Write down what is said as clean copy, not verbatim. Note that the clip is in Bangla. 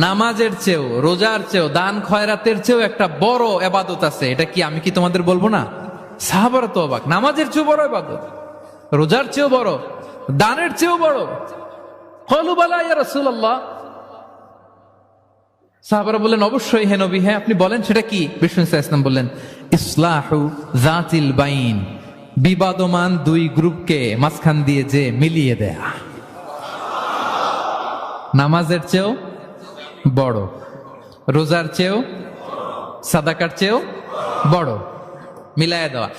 নামাজের চেয়েও, রোজার চেয়েও, দান খয়রাতের চেয়েও একটা বড় ইবাদত আছে। এটা কি আমি কি তোমাদের বলবো না? সাহাবারা তো অবাক, নামাজের চেয়েও বড় ইবাদত, রোজার চেয়েও বড়, দানের চেয়েও বড়। ক্বালু বালা ইয়া রাসূলুল্লাহ। সাহাবারা বললেন অবশ্যই হে নবী, হ্যাঁ আপনি বলেন সেটা কি? বিষ্ণু সাল্লাল্লাহু আলাইহি ওয়াসাল্লাম বললেন ইসলাহু যাতিল বাইন, বিবাদমান দুই গ্রুপকে মাঝখান দিয়ে যে মিলিয়ে দেয়া। নামাজের চেয়েও বড়, রোজার চেয়েও, সাদাকার চেয়েও বড়, মিলায়া দেওয়া।